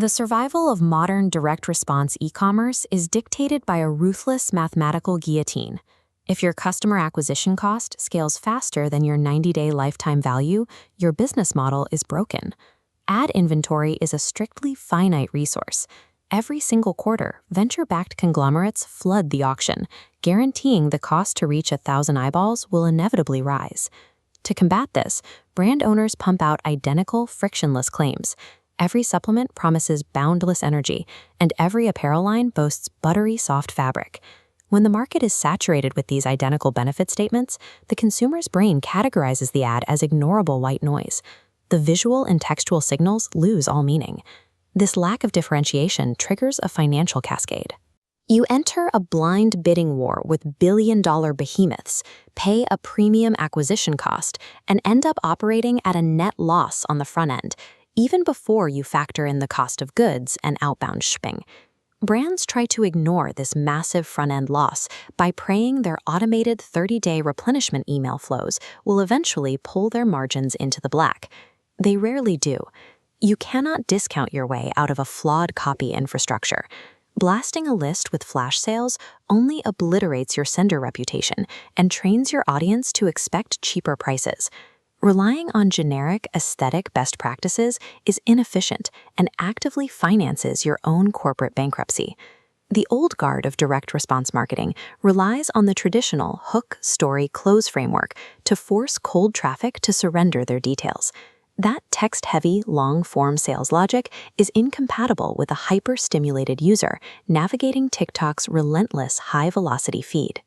The survival of modern direct response e-commerce is dictated by a ruthless mathematical guillotine. If your customer acquisition cost scales faster than your 90-day lifetime value, your business model is broken. Ad inventory is a strictly finite resource. Every single quarter, venture-backed conglomerates flood the auction, guaranteeing the cost to reach 1,000 eyeballs will inevitably rise. To combat this, brand owners pump out identical, frictionless claims. Every supplement promises boundless energy, and every apparel line boasts buttery soft fabric. When the market is saturated with these identical benefit statements, the consumer's brain categorizes the ad as ignorable white noise. The visual and textual signals lose all meaning. This lack of differentiation triggers a financial cascade. You enter a blind bidding war with billion-dollar behemoths, pay a premium acquisition cost, and end up operating at a net loss on the front end, even before you factor in the cost of goods and outbound shipping. Brands try to ignore this massive front-end loss by praying their automated 30-day replenishment email flows will eventually pull their margins into the black. They rarely do. You cannot discount your way out of a flawed copy infrastructure. Blasting a list with flash sales only obliterates your sender reputation and trains your audience to expect cheaper prices. Relying on generic, aesthetic best practices is inefficient and actively finances your own corporate bankruptcy. The old guard of direct response marketing relies on the traditional hook, story, close framework to force cold traffic to surrender their details. That text-heavy, long-form sales logic is incompatible with a hyper-stimulated user navigating TikTok's relentless high-velocity feed.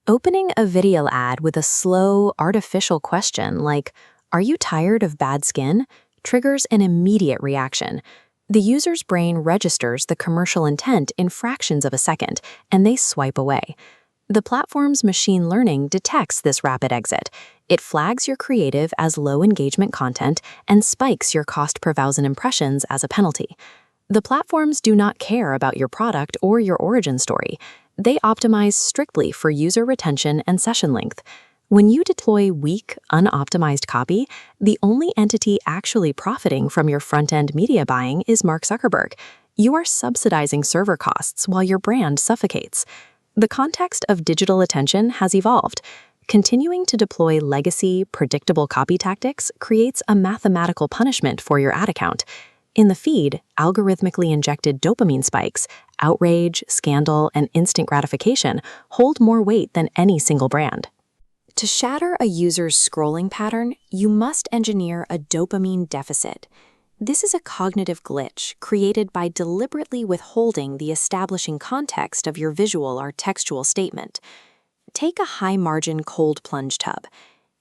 Opening a video ad with a slow, artificial question like, "Are you tired of bad skin?" triggers an immediate reaction. The user's brain registers the commercial intent in fractions of a second, and they swipe away. The platform's machine learning detects this rapid exit. It flags your creative as low-engagement content and spikes your cost per thousand impressions as a penalty. The platforms do not care about your product or your origin story. They optimize strictly for user retention and session length. When you deploy weak, unoptimized copy, the only entity actually profiting from your front-end media buying is Mark Zuckerberg. You are subsidizing server costs while your brand suffocates. The context of digital attention has evolved. Continuing to deploy legacy, predictable copy tactics creates a mathematical punishment for your ad account. In the feed, algorithmically injected dopamine spikes, outrage, scandal, and instant gratification hold more weight than any single brand. To shatter a user's scrolling pattern, you must engineer a dopamine deficit. This is a cognitive glitch created by deliberately withholding the establishing context of your visual or textual statement. Take a high-margin cold plunge tub.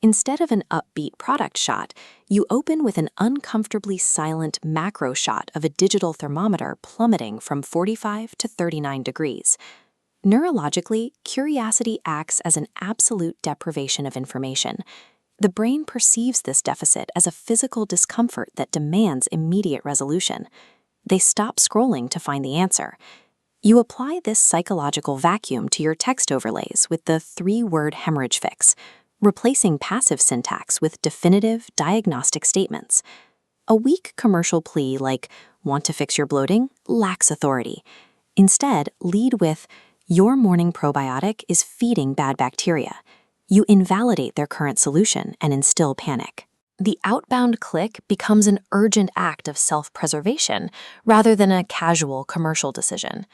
Instead of an upbeat product shot, you open with an uncomfortably silent macro shot of a digital thermometer plummeting from 45 to 39 degrees. Neurologically, curiosity acts as an absolute deprivation of information. The brain perceives this deficit as a physical discomfort that demands immediate resolution. They stop scrolling to find the answer. You apply this psychological vacuum to your text overlays with the 3-word hemorrhage fix, replacing passive syntax with definitive, diagnostic statements. A weak commercial plea like, "Want to fix your bloating?" lacks authority. Instead, lead with, "Your morning probiotic is feeding bad bacteria." You invalidate their current solution and instill panic. The outbound click becomes an urgent act of self-preservation rather than a casual commercial decision.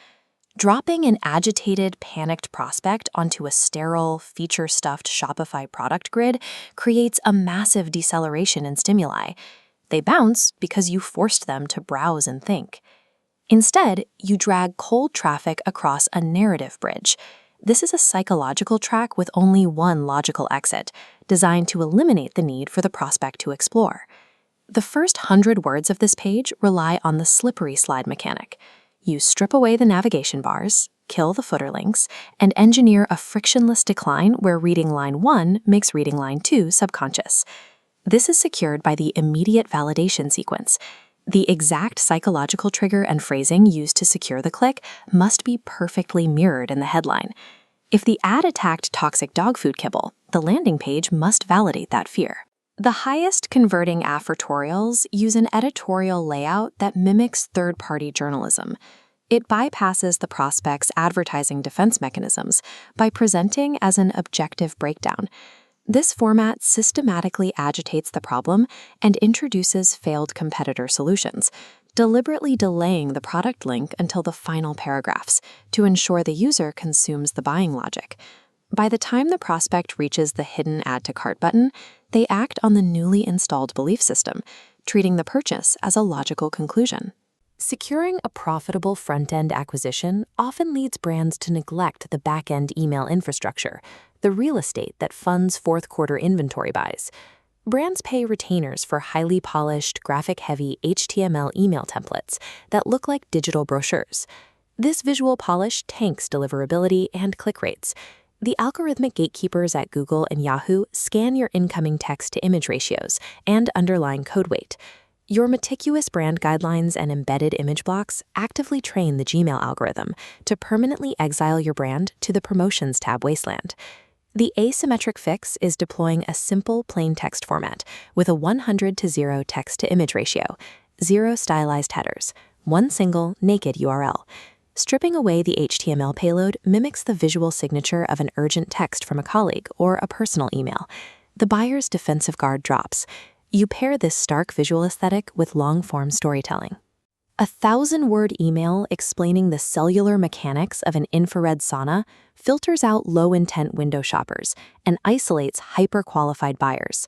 Dropping an agitated, panicked prospect onto a sterile, feature-stuffed Shopify product grid creates a massive deceleration in stimuli. They bounce because you forced them to browse and think. Instead, you drag cold traffic across a narrative bridge. This is a psychological track with only one logical exit, designed to eliminate the need for the prospect to explore. The first 100 words of this page rely on the slippery slide mechanic. You strip away the navigation bars, kill the footer links, and engineer a frictionless decline where reading line 1 makes reading line 2 subconscious. This is secured by the immediate validation sequence. The exact psychological trigger and phrasing used to secure the click must be perfectly mirrored in the headline. If the ad attacked toxic dog food kibble, the landing page must validate that fear. The highest converting advertorials use an editorial layout that mimics third-party journalism. It bypasses the prospect's advertising defense mechanisms by presenting as an objective breakdown. This format systematically agitates the problem and introduces failed competitor solutions, deliberately delaying the product link until the final paragraphs to ensure the user consumes the buying logic. By the time the prospect reaches the hidden Add to Cart button, they act on the newly installed belief system, treating the purchase as a logical conclusion. Securing a profitable front-end acquisition often leads brands to neglect the back-end email infrastructure, the real estate that funds fourth-quarter inventory buys. Brands pay retainers for highly polished, graphic-heavy HTML email templates that look like digital brochures. This visual polish tanks deliverability and click rates. The algorithmic gatekeepers at Google and Yahoo scan your incoming text-to-image ratios and underlying code weight. Your meticulous brand guidelines and embedded image blocks actively train the Gmail algorithm to permanently exile your brand to the Promotions tab wasteland. The asymmetric fix is deploying a simple plain text format with a 100:0 text-to-image ratio, 0 stylized headers, 1 single naked URL. Stripping away the HTML payload mimics the visual signature of an urgent text from a colleague or a personal email. The buyer's defensive guard drops. You pair this stark visual aesthetic with long-form storytelling. A 1,000-word email explaining the cellular mechanics of an infrared sauna filters out low-intent window shoppers and isolates hyper-qualified buyers.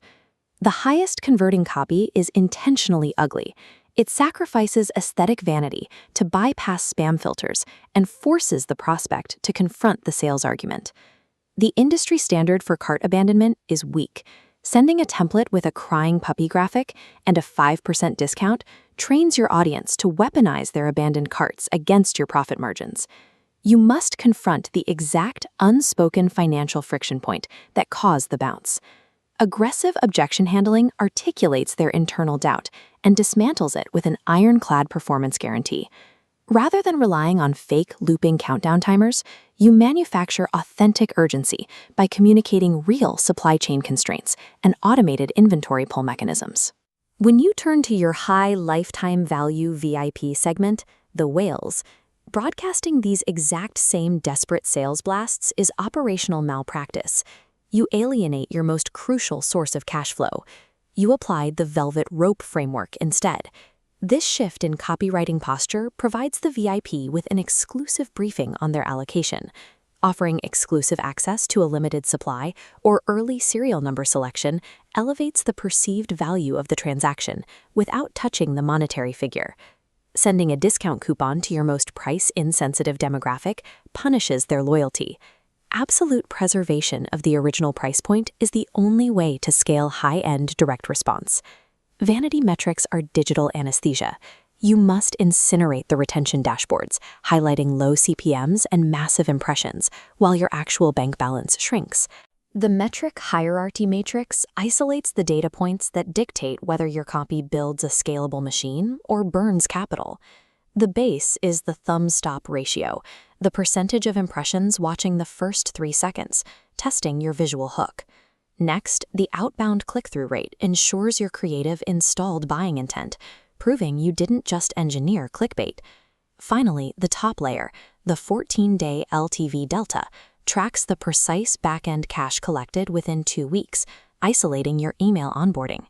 The highest converting copy is intentionally ugly. It sacrifices aesthetic vanity to bypass spam filters and forces the prospect to confront the sales argument. The industry standard for cart abandonment is weak. Sending a template with a crying puppy graphic and a 5% discount trains your audience to weaponize their abandoned carts against your profit margins. You must confront the exact unspoken financial friction point that caused the bounce. Aggressive objection handling articulates their internal doubt and dismantles it with an ironclad performance guarantee. Rather than relying on fake looping countdown timers, you manufacture authentic urgency by communicating real supply chain constraints and automated inventory pull mechanisms. When you turn to your high lifetime value VIP segment, the whales, broadcasting these exact same desperate sales blasts is operational malpractice. You alienate your most crucial source of cash flow. You applied the velvet rope framework instead. This shift in copywriting posture provides the VIP with an exclusive briefing on their allocation. Offering exclusive access to a limited supply or early serial number selection elevates the perceived value of the transaction without touching the monetary figure. Sending a discount coupon to your most price-insensitive demographic punishes their loyalty. Absolute preservation of the original price point is the only way to scale high-end direct response. Vanity metrics are digital anesthesia. You must incinerate the retention dashboards, highlighting low CPMs and massive impressions, while your actual bank balance shrinks. The metric hierarchy matrix isolates the data points that dictate whether your copy builds a scalable machine or burns capital. The base is the thumb-stop ratio, the percentage of impressions watching the first 3 seconds, testing your visual hook. Next, the outbound click-through rate ensures your creative installed buying intent, proving you didn't just engineer clickbait. Finally, the top layer, the 14-day LTV delta, tracks the precise back-end cash collected within 2 weeks, isolating your email onboarding.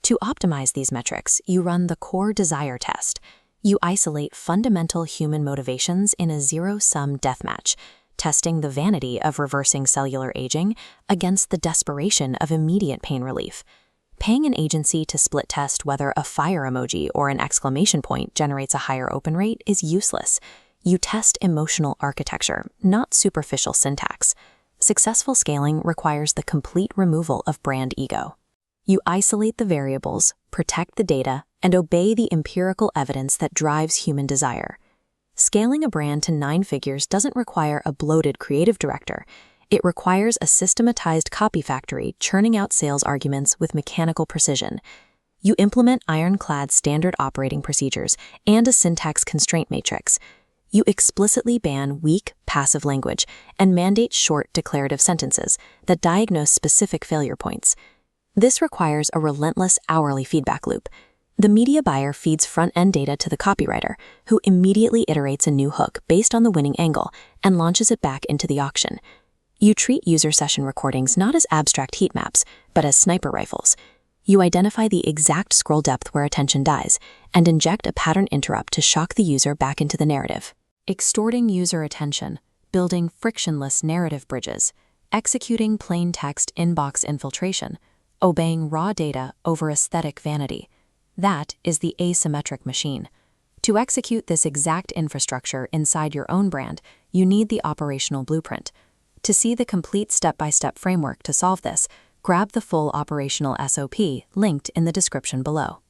To optimize these metrics, you run the core desire test. You isolate fundamental human motivations in a zero-sum deathmatch, testing the vanity of reversing cellular aging against the desperation of immediate pain relief. Paying an agency to split test whether a fire emoji or an exclamation point generates a higher open rate is useless. You test emotional architecture, not superficial syntax. Successful scaling requires the complete removal of brand ego. You isolate the variables, protect the data, and obey the empirical evidence that drives human desire. Scaling a brand to 9 figures doesn't require a bloated creative director. It requires a systematized copy factory churning out sales arguments with mechanical precision. You implement ironclad standard operating procedures and a syntax constraint matrix. You explicitly ban weak, passive language and mandate short declarative sentences that diagnose specific failure points. This requires a relentless hourly feedback loop. The media buyer feeds front-end data to the copywriter, who immediately iterates a new hook based on the winning angle and launches it back into the auction. You treat user session recordings not as abstract heat maps, but as sniper rifles. You identify the exact scroll depth where attention dies and inject a pattern interrupt to shock the user back into the narrative. Extorting user attention, building frictionless narrative bridges, executing plain text inbox infiltration, obeying raw data over aesthetic vanity. That is the asymmetric machine. To execute this exact infrastructure inside your own brand, you need the operational blueprint. To see the complete step-by-step framework to solve this, grab the full operational SOP linked in the description below.